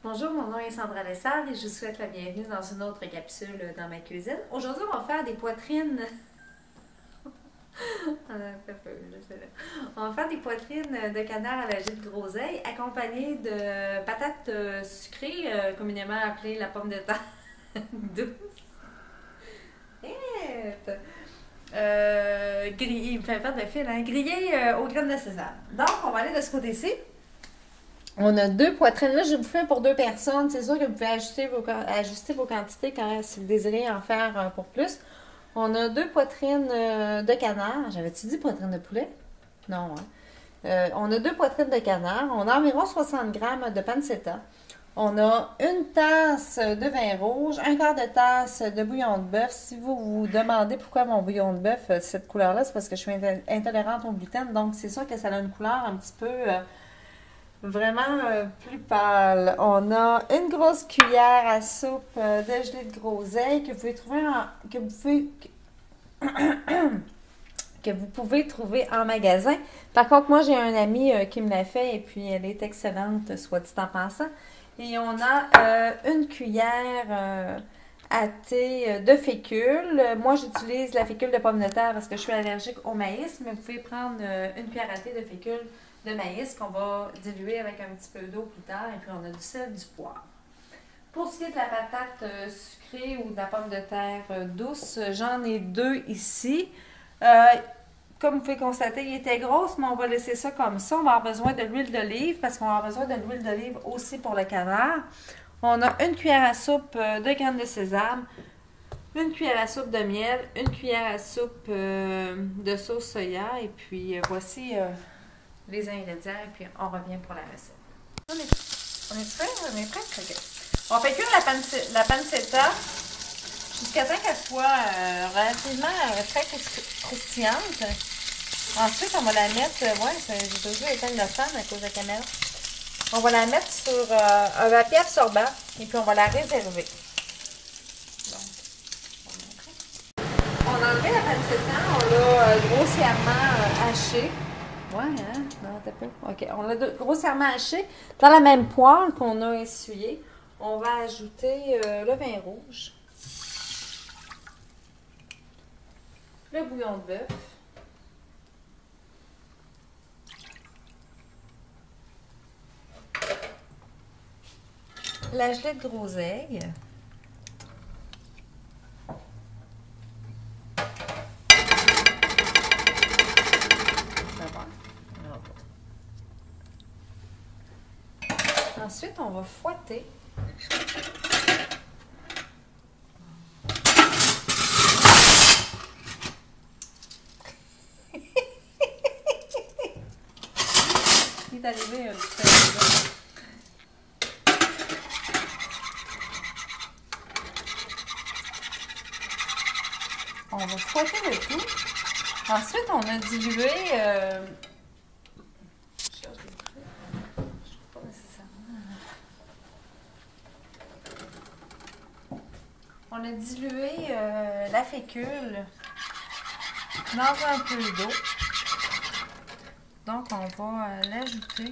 Bonjour, mon nom est Sandra Lessard et je vous souhaite la bienvenue dans une autre capsule dans ma cuisine. Aujourd'hui, on va faire des poitrines. On va faire des poitrines de canard à la gîte groseille accompagnées de patates sucrées, communément appelées la pomme de terre douce. Il me fait faire de fil, hein? Grillées aux graines de sésame. Donc, on va aller de ce côté-ci. On a deux poitrines. Là, je vous fais pour deux personnes. C'est sûr que vous pouvez ajuster vos quantités si vous désirez en faire pour plus. On a deux poitrines de canard. J'avais-tu dit poitrine de poulet? Non, hein? On a deux poitrines de canard. On a environ 60 grammes de pancetta. On a une tasse de vin rouge, un quart de tasse de bouillon de bœuf. Si vous vous demandez pourquoi mon bouillon de bœuf cette couleur-là, c'est parce que je suis intolérante au gluten. Donc, c'est sûr que ça a une couleur un petit peu... vraiment plus pâle. On a une grosse cuillère à soupe de gelée de groseille que vous pouvez trouver que vous pouvez trouver en magasin. Par contre, moi, j'ai un ami qui me l'a fait et puis elle est excellente, soit dit en passant. Et on a une cuillère à thé de fécule. Moi, j'utilise la fécule de pomme de terre parce que je suis allergique au maïs, mais vous pouvez prendre une cuillère à thé de fécule de maïs qu'on va diluer avec un petit peu d'eau plus tard. Et puis, on a du sel, du poivre. Pour ce qui est de la patate sucrée ou de la pomme de terre douce, j'en ai deux ici. Comme vous pouvez constater, il était grosse, mais on va laisser ça comme ça. On va avoir besoin de l'huile d'olive parce qu'on va avoir besoin de l'huile d'olive aussi pour le canard. On a une cuillère à soupe de graines de sésame, une cuillère à soupe de miel, une cuillère à soupe de sauce soya. Et puis, voici les ingrédients. Et puis, on revient pour la recette. On est prêt? On est prêt? OK. On fait cuire la pancetta jusqu'à temps qu'elle soit relativement très croustillante. Ensuite, on va la mettre, j'ai toujours été une femme à cause de la caméra. On va la mettre sur un papier absorbant et puis on va la réserver. Donc, on a enlevé la pancetta, on l'a grossièrement hachée. Ouais, hein? Non, t'as pas. OK, on l'a grossièrement hachée. Dans la même poêle qu'on a essuyée, on va ajouter le vin rouge, le bouillon de bœuf, la gelée de groseille, ensuite on va fouetter. Il est arrivé un petit peu. On va fouetter le tout. Ensuite, on a dilué. Je cherche des trucs. Je trouve pas nécessairement. On a dilué la fécule dans un peu d'eau. Donc, on va l'ajouter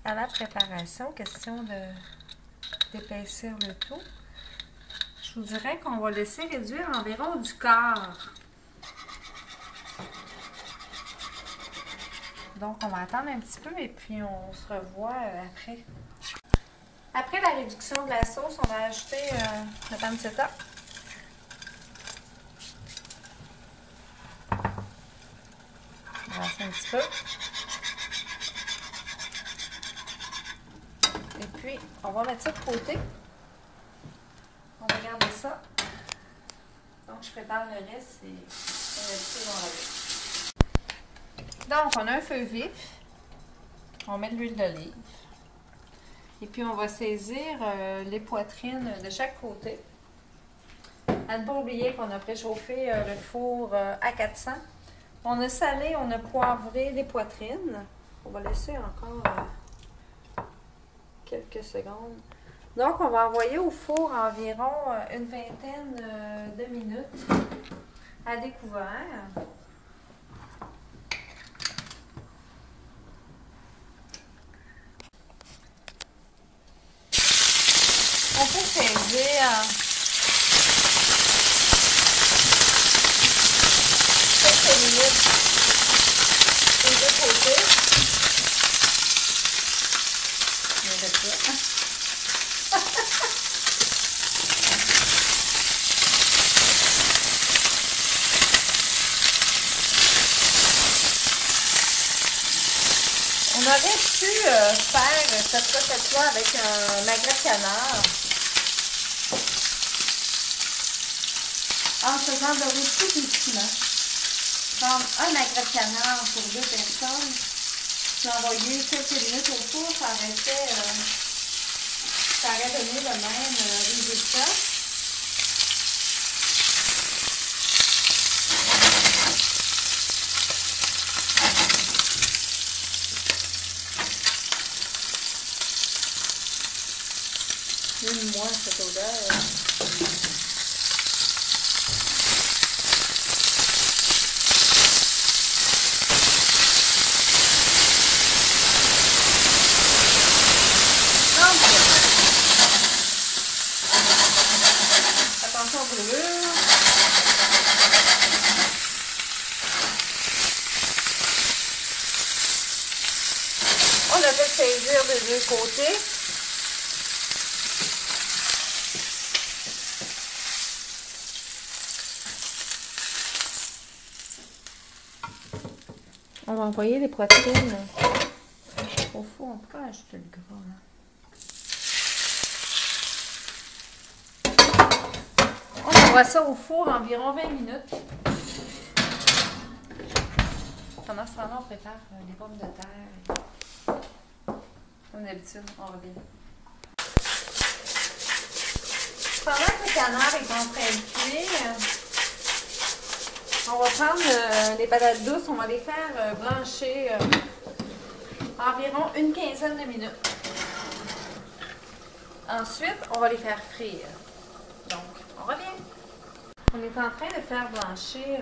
à la préparation. Question d'épaissir le tout. Je vous dirais qu'on va laisser réduire environ du quart. Donc, on va attendre un petit peu et puis on se revoit après. Après la réduction de la sauce, on va ajouter le pancetta. Un petit peu. Et puis, on va mettre ça de côté. On va garder ça. Donc, je prépare le reste et on va laisser dans la. Donc, on a un feu vif. On met de l'huile d'olive. Et puis, on va saisir les poitrines de chaque côté. À ne pas oublier qu'on a préchauffé le four à 400. On a salé, on a poivré les poitrines. On va laisser encore quelques secondes. Donc, on va envoyer au four environ une vingtaine de minutes à découvert. laisser saisir quelques minutes des deux côtés. On aurait pu faire cette recette-là avec un magret de canard en faisant de tout doucement. Prendre un magret de canard pour 2 personnes, puis envoyer quelques minutes au four, ça aurait donné le même résultat. Même moi, cette odeur. Attention aux brûlures. On a fait saisir des deux côtés. On va envoyer les protéines au four. On peut ajouter le gras. On envoie ça au four environ 20 minutes. Pendant ce temps-là, on prépare les pommes de terre. Comme d'habitude, on revient. Pendant que le canard est en train de cuire, on va prendre les patates douces, on va les faire blanchir environ une quinzaine de minutes. Ensuite, on va les faire frire. Donc, on revient. On est en train de faire blanchir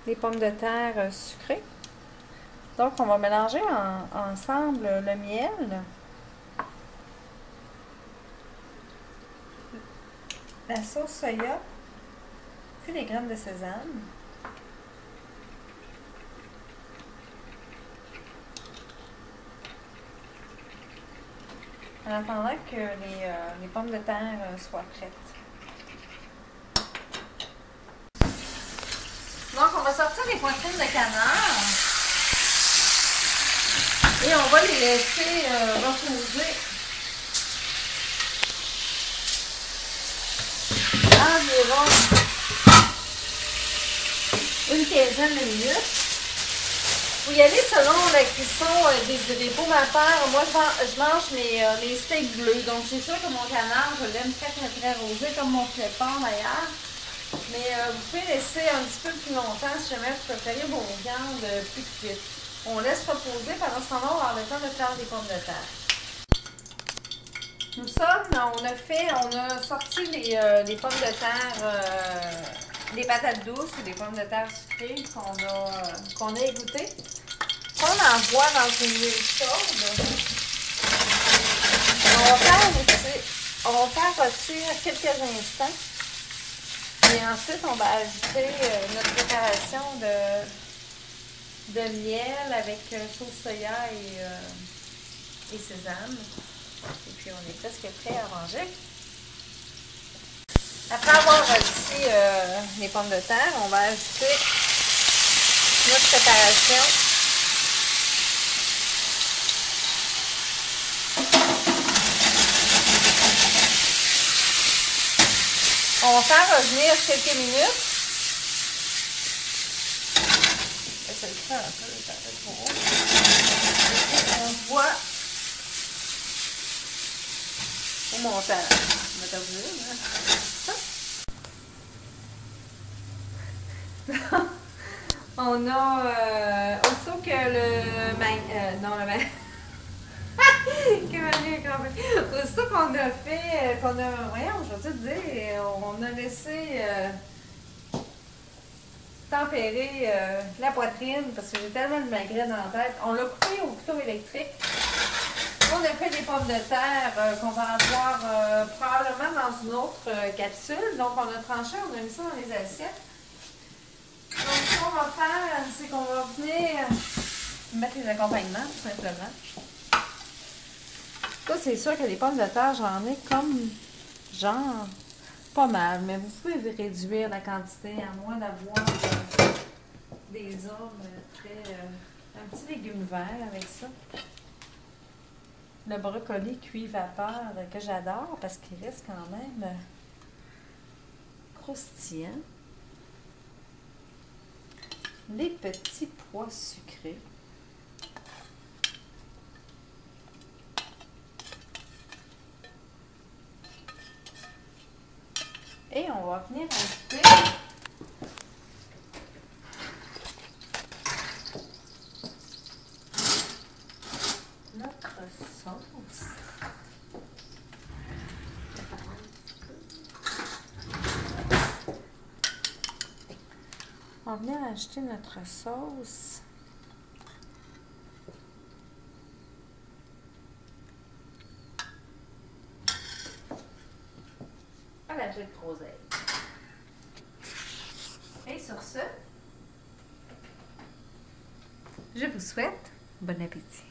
les pommes de terre sucrées. Donc, on va mélanger ensemble le miel, la sauce soya, puis les graines de sésame. En attendant que les pommes de terre soient prêtes. Donc, on va sortir les poitrines de canard et on va les laisser reposer environ une quinzaine de minutes. Vous y allez selon la cuisson des pommes à terre. Moi, je mange mes steaks bleus. Donc, c'est sûr que mon canard, je l'aime très, très, très rosé, comme mon filet de porc d'ailleurs. Mais vous pouvez laisser un petit peu plus longtemps si jamais vous préférez vos viandes plus cuites. On laisse reposer. Pendant ce temps-là, on va avoir le temps de faire des pommes de terre. On a sorti les pommes de terre, les patates douces ou des pommes de terre sucrées qu'on a égouttées. On envoie dans une huile chaude. On va faire rôtir quelques instants. Et ensuite, on va ajouter notre préparation de miel avec sauce soya et sésame. Et puis, on est presque prêt à manger. Après avoir rôti les pommes de terre, on va ajouter notre préparation. On va faire revenir quelques minutes. Ça le fait un peu, ça fait trop haut. Et on voit au montage. On va terminer, hein? On a aussitôt que aussitôt qu'on a fait, voyons, je vais te dire, on a laissé tempérer la poitrine parce que j'ai tellement de maigret dans la tête. On l'a coupé au couteau électrique. On a fait des pommes de terre qu'on va avoir probablement dans une autre capsule. Donc, on a tranché, on a mis ça dans les assiettes. Donc, ce qu'on va faire, c'est qu'on va venir mettre les accompagnements, tout simplement. Ça, c'est sûr que les pommes de terre, j'en ai comme, genre, pas mal. Mais vous pouvez réduire la quantité à moins d'avoir des hommes très... un petit légume vert avec ça. Le brocoli cuit vapeur que j'adore parce qu'il reste quand même croustillant. Les petits pois sucrés. Et on va venir ajouter notre sauce. On va venir ajouter notre sauce. À la gelée de groseille. Et sur ce, je vous souhaite bon appétit.